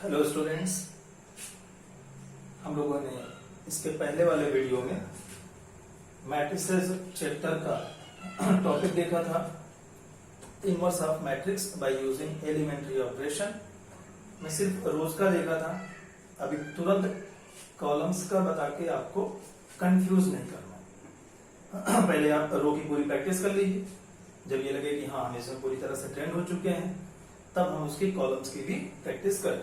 Hello students, हम लोगों ने इसके पहले वाले वीडियो में मैट्रिसेस चैप्टर का टॉपिक देखा था, inverse of matrix by using elementary operation. मैं सिर्फ रोज का देखा था। अभी तुरंत कॉलम्स का बता के आपको कंफ्यूज नहीं करना। पहले आप रो की पूरी प्रैक्टिस कर लीजिए। जब ये लगे कि हाँ हम इसमें पूरी तरह से ट्रेंड हो चुके हैं, तब हम उसकी कॉलम्स की भी प्रैक्टिस करें।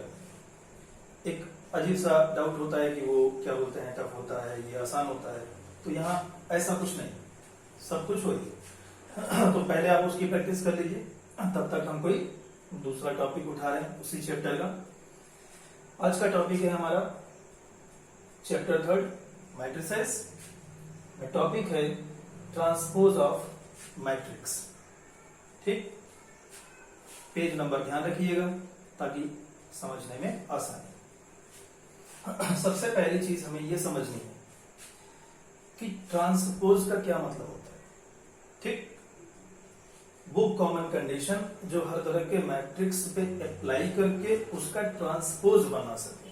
एक अजीब सा डाउट होता है कि वो क्या बोलते हैं, टफ होता है, ये आसान होता है। तो यहाँ ऐसा कुछ नहीं, सब कुछ हो ही। तो पहले आप उसकी प्रैक्टिस कर लीजिए, तब तक हम कोई दूसरा टॉपिक उठा रहे हैं उसी चैप्टर का। आज का टॉपिक है हमारा चैप्टर 3 मैट्रिसेस। टॉपिक है ट्रांसपोज ऑफ मैट्रिक्स। ठीक, पेज नंबर ध्यान रखिएगा ताकि समझने में आसानी। सबसे पहली चीज हमें यह समझनी है कि ट्रांसपोज का क्या मतलब होता है। ठीक, वो कॉमन कंडीशन जो हर तरह के मैट्रिक्स पे अप्लाई करके उसका ट्रांसपोज बना सके।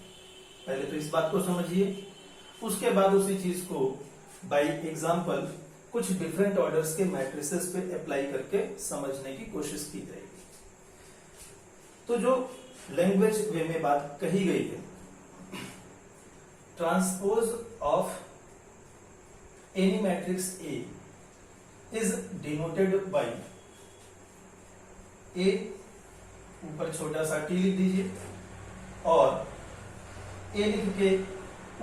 पहले तो इस बात को समझिए, उसके बाद उसी चीज को बाय एग्जांपल कुछ डिफरेंट ऑर्डर्स के मैट्रिसेस पे अप्लाई करके समझने की कोशिश की जाएगी। तो जो लैंग्वेज वे में बात कही गई है, transpose of any matrix A is denoted by A, ऊपर छोटा सा टी लिख दीजिए, और ए लिख के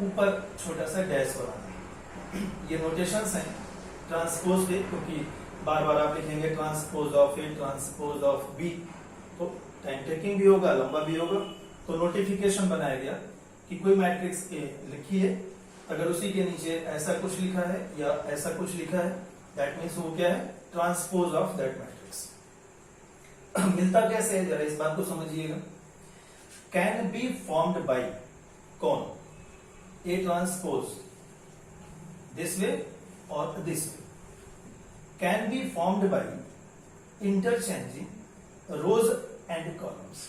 ऊपर छोटा सा डैश बनाना। ये नोटेशंस हैं ट्रांसपोज के, क्योंकि बार बार आप लिखेंगे transpose of A, transpose of B, तो टाइम टेकिंग भी होगा, लंबा भी होगा। तो नोटिफिकेशन बनाया गया कि कोई मैट्रिक्स ए लिखिए, अगर उसी के नीचे ऐसा कुछ लिखा है या ऐसा कुछ लिखा है, दैट मीन्स वो क्या है, ट्रांसपोज ऑफ दैट मैट्रिक्स। मिलता कैसे है, जरा इस बात को समझिएगा। कैन बी फॉर्म्ड बाय कौन, ए ट्रांसपोज दिस वे और this way, can be formed by interchanging rows and columns.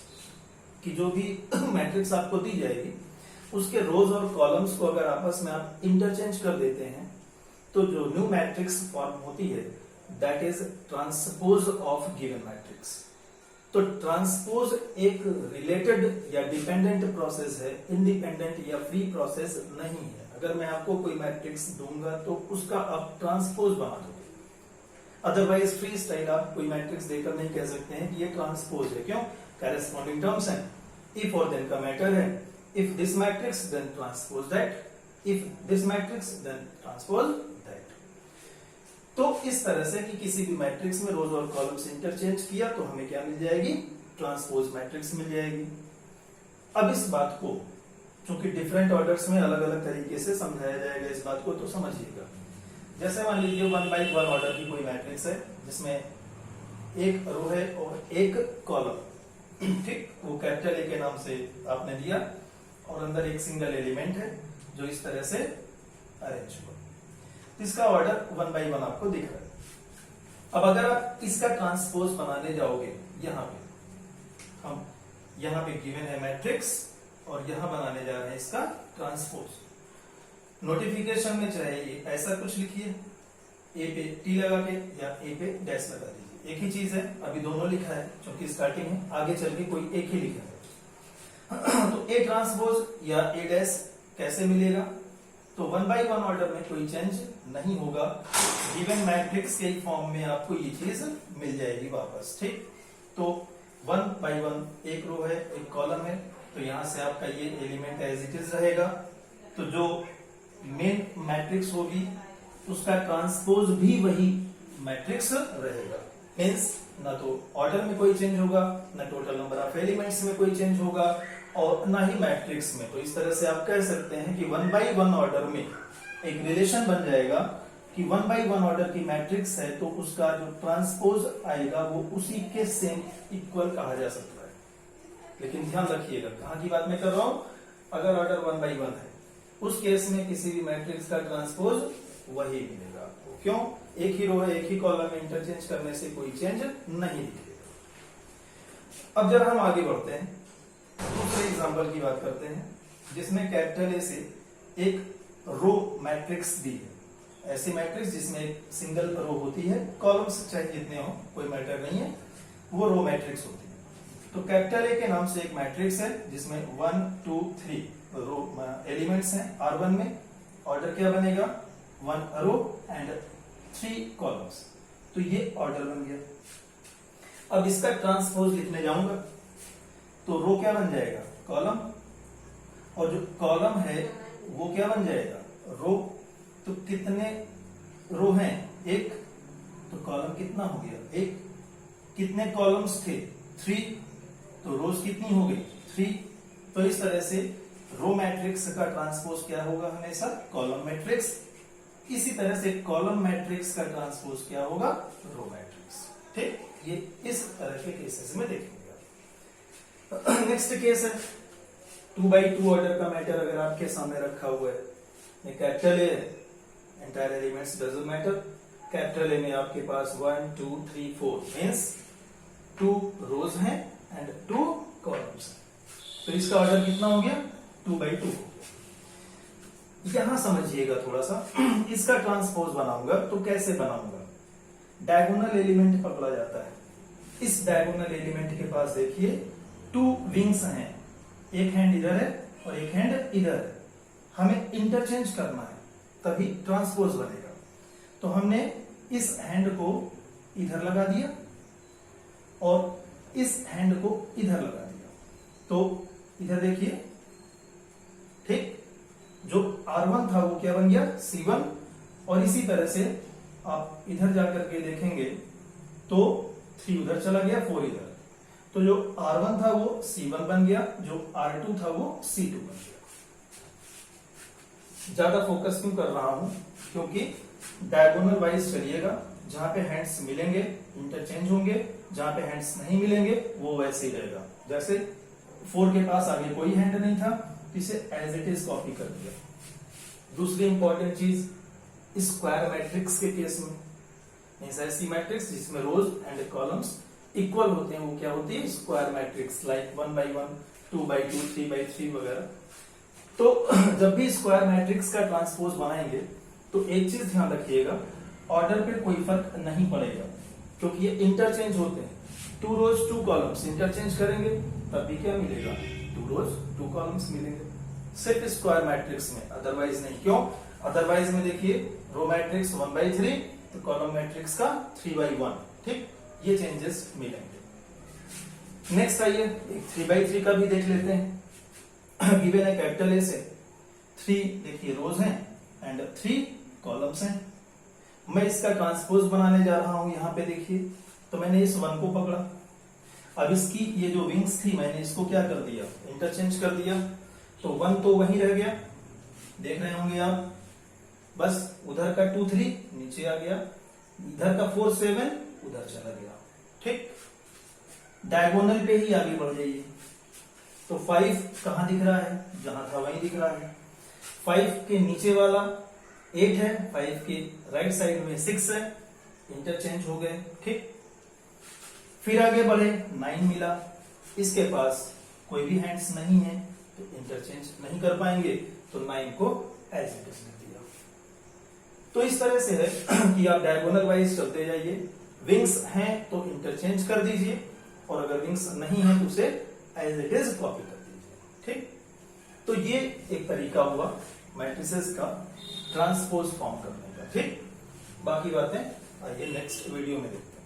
कि जो भी मैट्रिक्स आपको दी जाएगी उसके रोज और कॉलम्स को अगर आपस में आप इंटरचेंज कर देते हैं, तो जो न्यू मैट्रिक्स फॉर्म होती है that is transpose of given matrix. तो ट्रांसपोज एक रिलेटेड या डिपेंडेंट प्रोसेस है, इंडिपेंडेंट या फ्री प्रोसेस नहीं है। अगर मैं आपको कोई मैट्रिक्स दूंगा तो उसका आप ट्रांसपोज बना दोगे, अदरवाइज फ्री स्टाइल आप कोई मैट्रिक्स देकर नहीं कह सकते हैं कि ये ट्रांसपोज है। क्यों? करेस्पॉन्डिंग टर्म्स हैं, इफ और देन का मैटर है। If this matrix then transpose that, if this matrix then transpose that. तो इस तरह से कि किसी भी मैट्रिक्स में रोज और कॉलम्स इंटरचेंज किया तो हमें क्या मिल जाएगी, ट्रांसपोज मैट्रिक्स मिल जाएगी। अब इस बात को चूंकि डिफरेंट ऑर्डर्स में अलग अलग तरीके से समझाया जाएगा, इस बात को तो समझिएगा। जैसे मान लीजिए 1 by 1 ऑर्डर की कोई मैट्रिक्स है जिसमें एक रो है और एक कॉलम। ठीक, वो कैपिटल ए के नाम से आपने दिया और अंदर एक सिंगल एलिमेंट है जो इस तरह से अरेंज हुआ। इसका ऑर्डर 1 by 1 आपको दिख रहा है। अब अगर आप इसका ट्रांसपोज बनाने जाओगे, यहां पे हम यहां पे गिवन है मैट्रिक्स और यहां बनाने जा रहे हैं इसका ट्रांसपोज। नोटिफिकेशन में चाहे ये ऐसा कुछ लिखिए, ए पे टी लगा के या ए पे डैश लगा दीजिए, एक ही चीज है। अभी दोनों लिखा है क्योंकि स्टार्टिंग है, आगे चल के कोई एक ही लिखा है। तो ए ट्रांसपोज या ए डैश कैसे मिलेगा, तो 1 by 1 ऑर्डर में कोई चेंज नहीं होगा, गिवन मैट्रिक्स के फॉर्म में आपको ये चीज मिल जाएगी वापस। ठीक, तो 1 by 1 एक रो है, एक कॉलम है, तो यहां से आपका ये एलिमेंट एज इट इज रहेगा। तो जो मेन मैट्रिक्स होगी उसका ट्रांसपोज भी वही मैट्रिक्स रहेगा। मीन्स ना तो ऑर्डर में कोई चेंज होगा, ना टोटल नंबर ऑफ एलिमेंट्स में कोई चेंज होगा, और ना ही मैट्रिक्स में। तो इस तरह से आप कह सकते हैं कि 1 by 1 ऑर्डर में एक रिलेशन बन जाएगा कि 1 by 1 ऑर्डर की मैट्रिक्स है तो उसका जो ट्रांसपोज आएगा वो उसी के सेम इक्वल कहा जा सकता है। लेकिन ध्यान रखिएगा कहां की बात मैं कर रहा हूं, अगर ऑर्डर 1 by 1 है उस केस में किसी भी मैट्रिक्स का ट्रांसपोज वही मिलेगा आपको। क्यों? एक ही रो है, एक ही कॉलम में इंटरचेंज करने से कोई चेंज नहीं दिखेगा। अब जरा हम आगे बढ़ते हैं, दूसरे एग्जांपल की बात करते हैं जिसमें कैपिटल ए से एक रो मैट्रिक्स दी है। ऐसी मैट्रिक्स जिसमें एक सिंगल रो होती है, कॉलम्स चाहे जितने हो कोई मैटर नहीं है, वो रो मैट्रिक्स होती है। तो कैपिटल ए के नाम से एक मैट्रिक्स है जिसमें 1 2 3 रो एलिमेंट्स हैं। R1 में ऑर्डर क्या बनेगा, 1 रो एंड 3 कॉलम्स। तो ये ऑर्डर बन गया। अब इसका ट्रांसपोज लिखने जाऊंगा तो रो क्या बन जाएगा, कॉलम, और जो कॉलम है वो क्या बन जाएगा, रो। तो कितने रो हैं, एक, तो कॉलम कितना हो गया, एक। कितने कॉलम्स थे, 3, तो रोज कितनी हो गई, 3। तो इस तरह से रो मैट्रिक्स का ट्रांसपोज क्या होगा, हमेशा कॉलम मैट्रिक्स। इसी तरह से कॉलम मैट्रिक्स का ट्रांसपोज क्या होगा, रो मैट्रिक्स। ठीक, ये इस तरह के केसेस में देखेंगे। नेक्स्ट केस है 2 by 2 ऑर्डर का मैटर अगर आपके सामने रखा हुआ है। Capital A, entire elements doesn't matter. Capital A में आपके पास 1 2 3 4 मींस 2 रोज हैं एंड 2 कॉलम्स। तो इसका ऑर्डर कितना हो गया, 2 by 2। यहां समझिएगा थोड़ा सा, इसका ट्रांसपोज बनाऊंगा तो कैसे बनाऊंगा, डायगोनल एलिमेंट पकड़ा जाता है। इस डायगोनल एलिमेंट के पास देखिए 2 विंग्स हैं, एक हैंड इधर है और एक हैंड इधर है। हमें इंटरचेंज करना है तभी ट्रांसपोज बनेगा। तो हमने इस हैंड को इधर लगा दिया और इस हैंड को इधर लगा दिया। तो इधर देखिए, ठीक, जो R1 था वो क्या बन गया, C1। और इसी तरह से आप इधर जाकर के देखेंगे तो 3 उधर चला गया, 4 इधर। तो जो R1 था वो C1 बन गया, जो R2 था वो C2 बन गया। ज्यादा फोकस क्यों कर रहा हूं, क्योंकि डायगोनल वाइज चलिएगा। जहां पे हैंड्स मिलेंगे इंटरचेंज होंगे, जहां पे हैंड्स नहीं मिलेंगे वो वैसे ही रहेगा। जैसे 4 के पास आगे कोई हैंड नहीं था, इसे एज इट इज कॉपी कर दिया। दूसरी इंपॉर्टेंट चीज, स्क्वायर मैट्रिक्स के केस में ऐसी मैट्रिक्स जिसमें रोज एंड कॉलम्स इक्वल होते हैं वो क्या होती है, square matrix, like 1 by 1 2 by 2 3 by 3 वगैरह। तो जब भी स्क्वायर मैट्रिक्स का ट्रांसपोज बनाएंगे तो एक चीज ध्यान रखिएगा, ऑर्डर पे कोई फर्क नहीं पड़ेगा क्योंकि ये इंटरचेंज होते हैं। 2 रोज 2 कॉलम्स इंटरचेंज करेंगे तब भी क्या मिलेगा, 2 रोज 2 कॉलम्स मिलेंगे, सिर्फ स्क्वायर मैट्रिक्स में, अदरवाइज नहीं। क्यों, अदरवाइज में देखिए रो मैट्रिक्स 1 by 3 तो कॉलम मैट्रिक्स का 3 by 1। ठीक, ये चेंजेस मिलेंगे। नेक्स्ट आइए एक 3 by 3 का भी देख लेते हैं। गिवन है कैपिटल ए से 3 देखिए रोज हैं एंड 3 कॉलम्स हैं। मैं इसका ट्रांसपोज बनाने जा रहा हूं। यहां पे देखिए, तो मैंने इस 1 को पकड़ा, अब इसकी ये जो विंग्स थी मैंने इसको क्या कर दिया, इंटरचेंज कर दिया। तो 1 तो वहीं रह गया, देख रहे होंगे आप, बस उधर का 2 3 नीचे आ गया, इधर का 4 7 उधर चला गया। ठीक, डायगोनल पे ही आगे बढ़ जाइए। तो 5 कहां दिख रहा है, जहां था वहीं दिख रहा है। 5 के नीचे वाला 8 है, 5 के राइट साइड में 6 है, इंटरचेंज हो गए। ठीक, फिर आगे बढ़े 9 मिला, इसके पास कोई भी हैंड्स नहीं है तो इंटरचेंज नहीं कर पाएंगे, तो 9 को एज इट इज लिख दिया। तो इस तरह से है कि आप डायगोनल वाइज चलते जाइए, विंग्स हैं तो इंटरचेंज कर दीजिए और अगर विंग्स नहीं है तो उसे एज इट इज कॉपी कर दीजिए। ठीक, तो ये एक तरीका हुआ मैट्रिसेस का ट्रांसपोज फॉर्म करने का। ठीक, बाकी बातें आइए नेक्स्ट वीडियो में देखते हैं।